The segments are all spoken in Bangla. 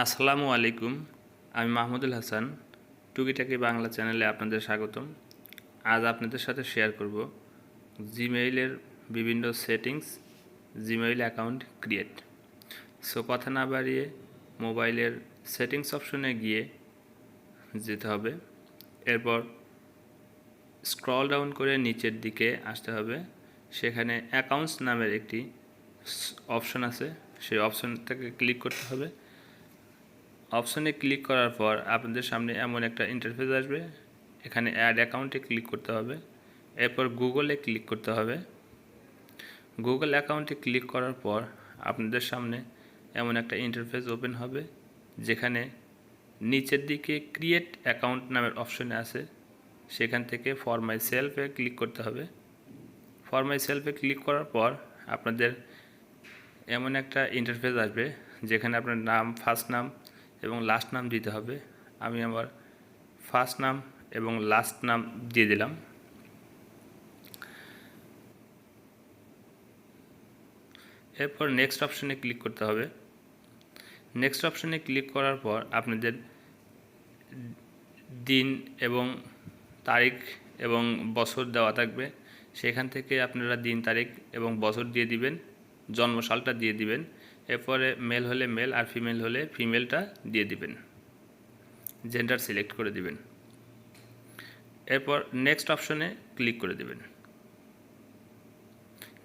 আসসালামু আলাইকুম। আমি মাহমুদুল হাসান। টুকি টাকি বাংলা চ্যানেলে আপনাদের স্বাগতম। আজ আপনাদের সাথে শেয়ার করব জিমেইলের বিভিন্ন settings, Gmail account create. So কথা না বাড়িয়ে মোবাইলের সেটিংস অপশনে গিয়ে যেতে হবে। এরপর স্ক্রল ডাউন করে নিচের দিকে আসতে হবে। সেখানে অ্যাকাউন্টস নামের একটি অপশন আছে, সেই অপশনটাকে ক্লিক করতে হবে। অপশনে ক্লিক করার পর আপনাদের সামনে এমন একটা ইন্টারফেস আসবে। এখানে অ্যাড অ্যাকাউন্টে ক্লিক করতে হবে। এরপর গুগলে ক্লিক করতে হবে। গুগল অ্যাকাউন্টে ক্লিক করার পর আপনাদের সামনে এমন একটা ইন্টারফেস ওপেন হবে, যেখানে নিচের দিকে ক্রিয়েট অ্যাকাউন্ট নামের অপশনে আছে। সেখান থেকে ফর মাই সেলফে ক্লিক করতে হবে। ফর মাই সেলফে ক্লিক করার পর আপনাদের এমন একটা ইন্টারফেস আসবে, যেখানে আপনার নাম, ফার্স্ট নাম এবং লাস্ট নাম দিতে হবে। আমি আমার ফার্স্ট নাম এবং লাস্ট নাম দিয়ে দিলাম। এরপর নেক্সট অপশনে ক্লিক করতে হবে। নেক্সট অপশনে ক্লিক করার পর আপনাদের দিন এবং তারিখ এবং বছর দেওয়া থাকবে। সেখান থেকে আপনারা দিন, তারিখ এবং বছর দিয়ে দিবেন, জন্মসালটা দিয়ে দিবেন। এরপরে মেল হলে মেল আর ফিমেল হলে ফিমেলটা দিয়ে দিবেন, জেন্ডার সিলেক্ট করে দিবেন। এরপর নেক্সট অপশনে ক্লিক করে দিবেন।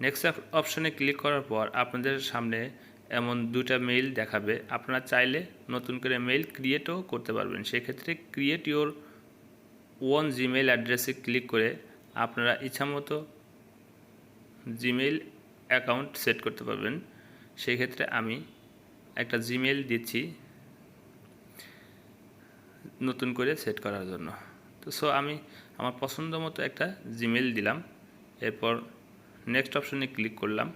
নেক্সট অপশনে ক্লিক করার পর আপনাদের সামনে এমন দুটা মেইল দেখাবে। আপনারা চাইলে নতুন করে মেইল ক্রিয়েটও করতে পারবেন। সেক্ষেত্রে ক্রিয়েট ইওর ওন জিমেইল অ্যাড্রেসে ক্লিক করে আপনারা ইচ্ছামতো জিমেইল অ্যাকাউন্ট সেট করতে পারবেন। সেই ক্ষেত্রে আমি একটা জিমেইল দিচ্ছি নতুন করে সেট করার জন্য। তো আমি আমার পছন্দ মতো একটা জিমেইল দিলাম। এরপর নেক্সট অপশনে ক্লিক করলাম।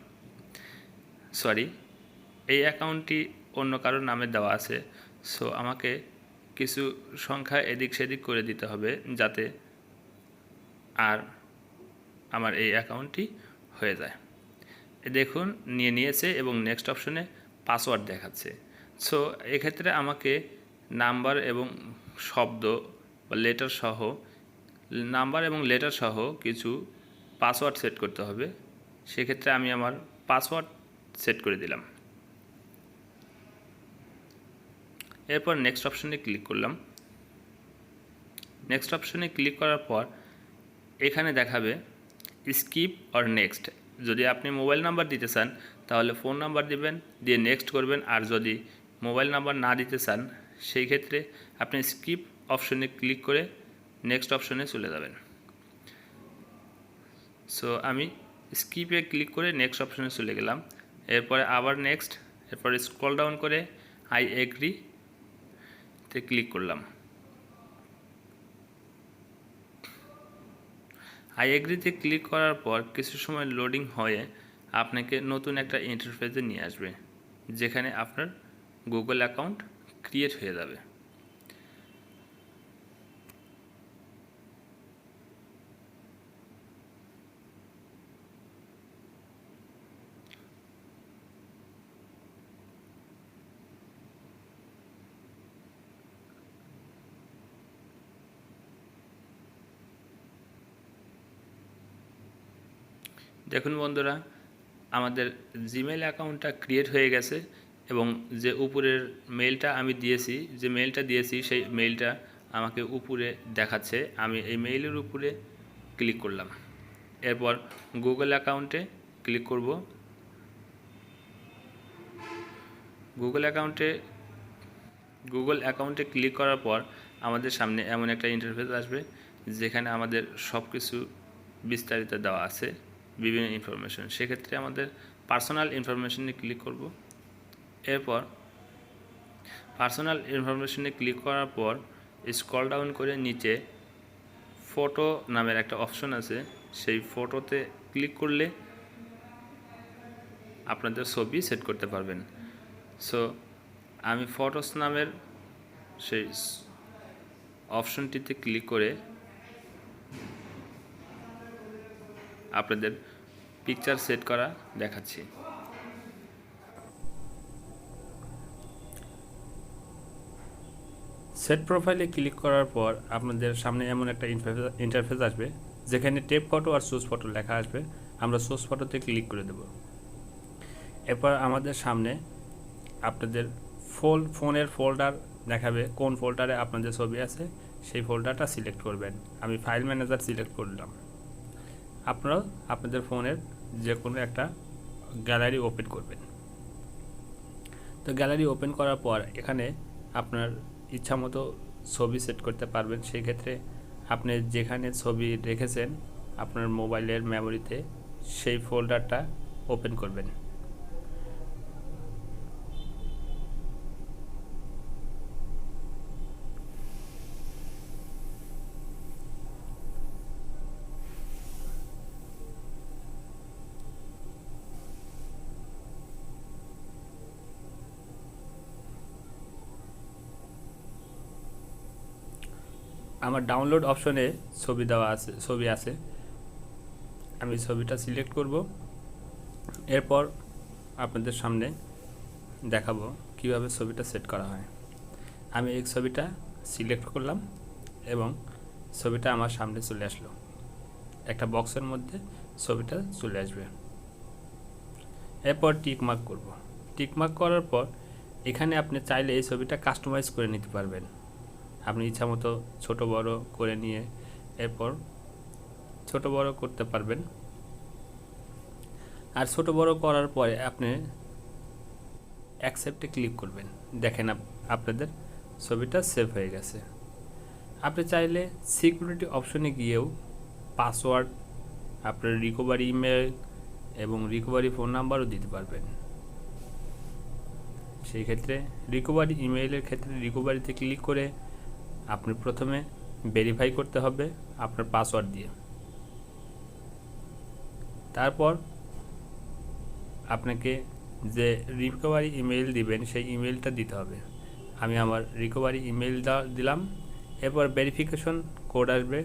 এই অ্যাকাউন্টটি অন্য কারোর নামে দেওয়া আছে। আমাকে কিছু সংখ্যা এদিক সেদিক করে দিতে হবে, যাতে আর আমার এই অ্যাকাউন্টটি হয়ে যায়। দেখুন নিয়েছে এবং নেক্সট অপশনে পাসওয়ার্ড দেখাচ্ছে। এক্ষেত্রে আমাকে নাম্বার এবং শব্দ বা লেটার সহ, নাম্বার এবং লেটার সহ কিছু পাসওয়ার্ড সেট করতে হবে। সেক্ষেত্রে আমি আমার পাসওয়ার্ড সেট করে দিলাম। এরপর নেক্সট অপশনে ক্লিক করলাম। নেক্সট অপশনে ক্লিক করার পর এখানে দেখাবে স্কিপ অর নেক্সট। যদি আপনি মোবাইল নাম্বার দিতে চান তাহলে ফোন নাম্বার দিবেন, দিয়ে নেক্সট করবেন। আর যদি মোবাইল নাম্বার না দিতে চান সেই ক্ষেত্রে আপনি স্কিপ অপশনে ক্লিক করে নেক্সট অপশনে চলে যাবেন। আমি স্কিপে ক্লিক করে নেক্সট অপশনে চলে গেলাম। এরপরে আবার নেক্সট, এরপরে স্ক্রল ডাউন করে আই এগ্রি তে ক্লিক করলাম। আই এগ্রিতে ক্লিক করার পর কিছু সময় লোডিং হয়ে আপনাকে নতুন একটা ইন্টারফেসে নিয়ে আসবে, যেখানে আপনার গুগল অ্যাকাউন্ট ক্রিয়েট হয়ে যাবে। দেখুন বন্ধুরা, আমাদের জিমেইল অ্যাকাউন্টটা ক্রিয়েট হয়ে গেছে এবং যে উপরের মেইলটা আমি দিয়েছি, যে মেইলটা দিয়েছি সেই মেইলটা আমাকে উপরে দেখাচ্ছে। আমি এই মেইলের উপরে ক্লিক করলাম। এরপর গুগল অ্যাকাউন্টে ক্লিক করব। গুগল অ্যাকাউন্টে ক্লিক করার পর আমাদের সামনে এমন একটা ইন্টারফেস আসবে, যেখানে আমাদের সব কিছু বিস্তারিত দেওয়া আছে, বিভিন্ন ইনফরমেশন। সেক্ষেত্রে আমাদের পার্সোনাল ইনফরমেশনে ক্লিক করব। এরপর পার্সোনাল ইনফরমেশনে ক্লিক করার পর স্ক্রল ডাউন করে নিচে ফটো নামের একটা অপশন আছে, সেই ফটোতে ক্লিক করলে আপনাদের ছবি সেট করতে পারবেন। আমি ফটোস নামের সেই অপশনটিতে ক্লিক করে আপনাদের পিকচার সেট করা দেখাচ্ছি। সেট প্রোফাইলে ক্লিক করার পর আপনাদের সামনে এমন একটা ইন্টারফেস আসবে যেখানে টেপ ফটো আর সোর্স ফটো লেখা আসবে। আমরা সোর্স ফটোতে ক্লিক করে দেব। এরপর আমাদের সামনে আপনাদের ফোনের ফোল্ডার দেখাবে, কোন ফোল্ডারে আপনাদের ছবি আছে সেই ফোল্ডারটা সিলেক্ট করবেন। আমি ফাইল ম্যানেজার সিলেক্ট করলাম। আপনারাও আপনাদের ফোনের যে কোনো একটা গ্যালারি ওপেন করবেন। তো গ্যালারি ওপেন করার পর এখানে আপনার ইচ্ছা মতো ছবি সেট করতে পারবেন। সেই ক্ষেত্রে আপনি যেখানে ছবি রেখেছেন আপনার মোবাইলের মেমোরিতে সেই ফোল্ডারটা ওপেন করবেন। আমার ডাউনলোড অপশনে ছবি আছে। আমি ছবিটা সিলেক্ট করব। এরপর আপনাদের সামনে দেখাবো কিভাবে ছবিটা সেট করা হয়। আমি এই ছবিটা সিলেক্ট করলাম এবং ছবিটা আমার সামনে চলে আসলো। একটা বক্সের মধ্যে ছবিটা চলে আসবে। এরপর টিক মার্ক করব। টিক মার্ক করার পর এখানে আপনি চাইলে এই ছবিটা কাস্টমাইজ করে নিতে পারবেন। আপনি ইচ্ছা মতো ছোটো বড় করে নিয়ে এরপর ছোটো বড় করতে পারবেন। আর ছোটো বড় করার পরে আপনি অ্যাকসেপ্টে ক্লিক করবেন। দেখেন আপনাদের ছবিটা সেভ হয়ে গেছে। আপনি চাইলে সিকিউরিটি অপশনে গিয়েও পাসওয়ার্ড, আপনার রিকভারি ইমেল এবং রিকভারি ফোন নাম্বারও দিতে পারবেন। সেই ক্ষেত্রে রিকভারি ইমেইলের ক্ষেত্রে রিকভারিতে ক্লিক করে আপনি প্রথমে ভেরিফাই করতে হবে আপনার পাসওয়ার্ড দিয়ে। তারপর আপনাকে যে রিকভারি ইমেইল দিবেন সেই ইমেইলটা দিতে হবে। আমি আমার রিকভারি ইমেইলটা দিলাম। এরপর ভেরিফিকেশন কোড আসবে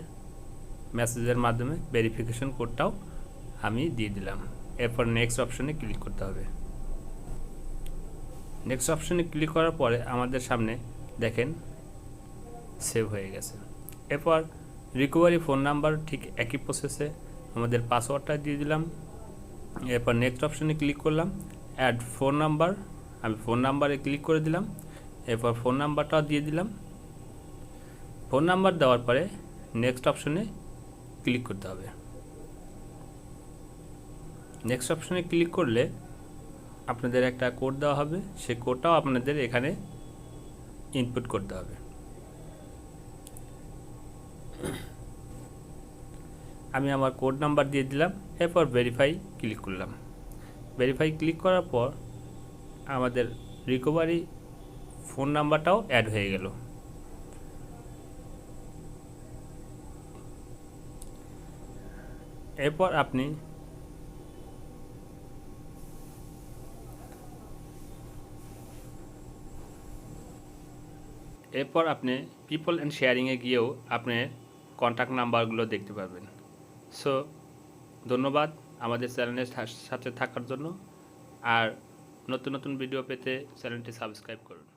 মেসেজের মাধ্যমে, ভেরিফিকেশন কোডটাও আমি দিয়ে দিলাম। এরপর নেক্সট অপশনে ক্লিক করতে হবে। নেক্সট অপশনে ক্লিক করার পরে আমাদের সামনে দেখেন সেভ হয়ে গেছে। এরপর রিকভারি ফোন নাম্বার ঠিক একই প্রসেসে আমাদের পাসওয়ার্ডটা দিয়ে দিলাম। এরপর নেক্সট অপশনে ক্লিক করলাম, অ্যাড ফোন নাম্বার, আমি ফোন নাম্বারে ক্লিক করে দিলাম। এরপর ফোন নাম্বারটাও দিয়ে দিলাম। ফোন নাম্বার দেওয়ার পরে নেক্সট অপশনে ক্লিক করতে হবে। নেক্সট অপশনে ক্লিক করলে আপনাদের একটা কোড দেওয়া হবে, সেই কোডটাও আপনাদের এখানে ইনপুট করতে হবে। আমি আমার কোড নাম্বার দিয়ে দিলাম। এরপর ভেরিফাই ক্লিক করলাম। ভেরিফাই ক্লিক করার পর আমাদের রিকভারি ফোন নাম্বারটাও অ্যাড হয়ে গেল। এরপর আপনি পিপল অ্যান্ড শেয়ারিংয়ে গিয়েও আপনি কন্ট্যাক্ট নাম্বারগুলো দেখতে পাবেন। সো ধন্যবাদ আমাদের চ্যানেলের সাথে থাকার জন্য। আর নতুন নতুন ভিডিও পেতে চ্যানেলটি সাবস্ক্রাইব করুন।